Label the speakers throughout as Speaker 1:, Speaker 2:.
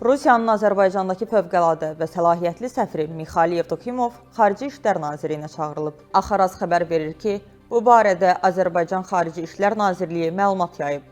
Speaker 1: Rusiyanın Azərbaycandakı fövqəladə və səlahiyyətli səfiri Mixail Yevdokimov Xarici İşlər Nazirliyinə çağırılıb. Axaraz xəbər verir ki, bu barədə Azərbaycan Xarici İşlər Nazirliyi məlumat yayıb.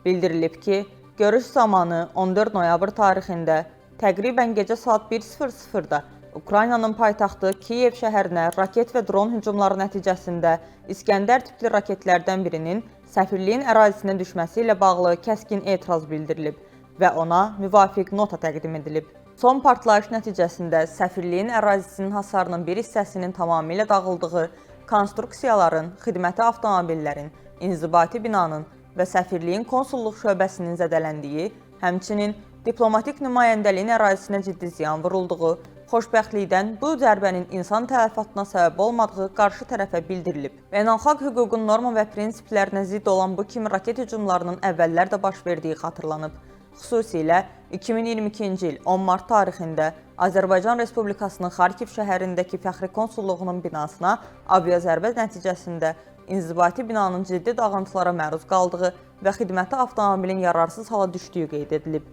Speaker 1: Bildirilib ki, görüş zamanı 14 noyabr tarixində təqribən gecə saat 1:00-da Ukraynanın paytaxtı Kiyev şəhərinə raket və dron hücumları nəticəsində İskəndər tipli raketlərdən birinin səfirliyin ərazisinə düşməsi ilə bağlı kəskin etiraz bildirilib və ona müvafiq nota təqdim edilib. Son partlayış nəticəsində səfirliyin ərazisinin hasarının bir hissəsinin tamamilə dağıldığı, konstruksiyaların, xidməti avtomobillərin, inzibati binanın və səfirliyin konsulluq şöbəsinin zədələndiyi, həmçinin diplomatik nümayəndəliyin ərazisinə ciddi ziyan vurulduğu, xoşbəxtlikdən bu zərbənin insan tələfatına səbəb olmadığı qarşı tərəfə bildirilib. Beynəlxalq hüququn norma və prinsiplərinə zidd olan bu kimi raket hücumlarının əvvəllər də baş verdiyi xatırlanıb. Xüsusilə 2022-ci il 10 mart tarixində Azərbaycan Respublikasının Xarkiv şəhərindəki fəxri konsulluğunun binasına aviazərbə nəticəsində inzibati binanın ciddi dağıntılara məruz qaldığı və xidməti avtomobilin yararsız hala düşdüyü qeyd edilib.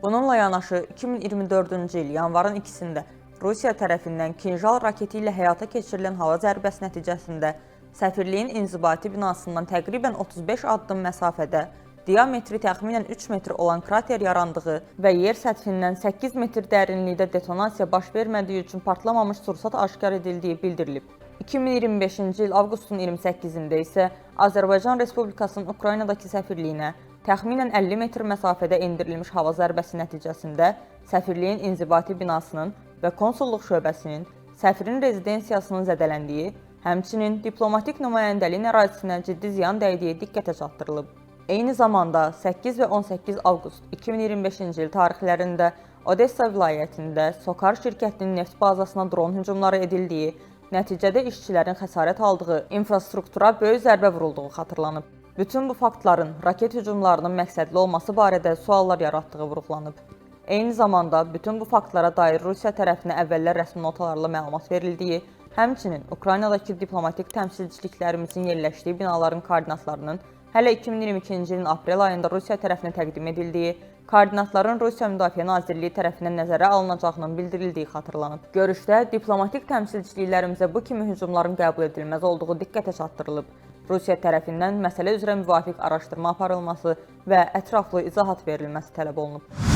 Speaker 1: Bununla yanaşı 2024-cü il yanvarın 2-sində Rusiya tərəfindən Kinjal raketi ilə həyata keçirilən hava zərbəsi nəticəsində səfirliyin inzibati binasından təqribən 35 addım məsafədə diametri təxminən 3 metr olan krater yarandığı və yer səthindən 8 metr dərinlikdə detonasiya baş vermədiyi üçün partlamamış sursat aşkar edildiyi bildirilib. 2025-ci il avqustun 28-də isə Azərbaycan Respublikasının Ukraynadakı səfirliyinə təxminən 50 metr məsafədə endirilmiş hava zərbəsi nəticəsində səfirliyin inzibati binasının və konsulluq şöbəsinin, səfirin rezidensiyasının zədələndiyi, həmçinin diplomatik nümayəndəliyin ərazisinə ciddi ziyan dəydiyi diqqətə çatdırılıb. Eyni zamanda 8 və 18 avqust 2025-ci il tarixlərində Odessa vilayətində Sokar şirkətinin neft bazasına dron hücumları edildiyi, nəticədə işçilərin xəsarət aldığı, infrastruktura böyük zərbə vurulduğu xatırlanıb. Bütün bu faktların raket hücumlarının məqsədli olması barədə suallar yaratdığı vurğulanıb. Eyni zamanda bütün bu faktlara dair Rusiya tərəfinə əvvəllər rəsmi notalarla məlumat verildiyi, həmçinin Ukraynadakı diplomatik təmsilçiliklərimizin yerləşdiyi binaların koordinatlarının hələ 2022-ci ilin aprel ayında Rusiya tərəfinə təqdim edildiyi, koordinatların Rusiya Müdafiə Nazirliyi tərəfindən nəzərə alınacağının bildirildiyi xatırlanıb. Görüşdə diplomatik təmsilçiliklərimizə bu kimi hücumların qəbul edilməz olduğu diqqətə çatdırılıb. Rusiya tərəfindən məsələ üzrə müvafiq araşdırma aparılması və ətraflı izahat verilməsi tələb olunub.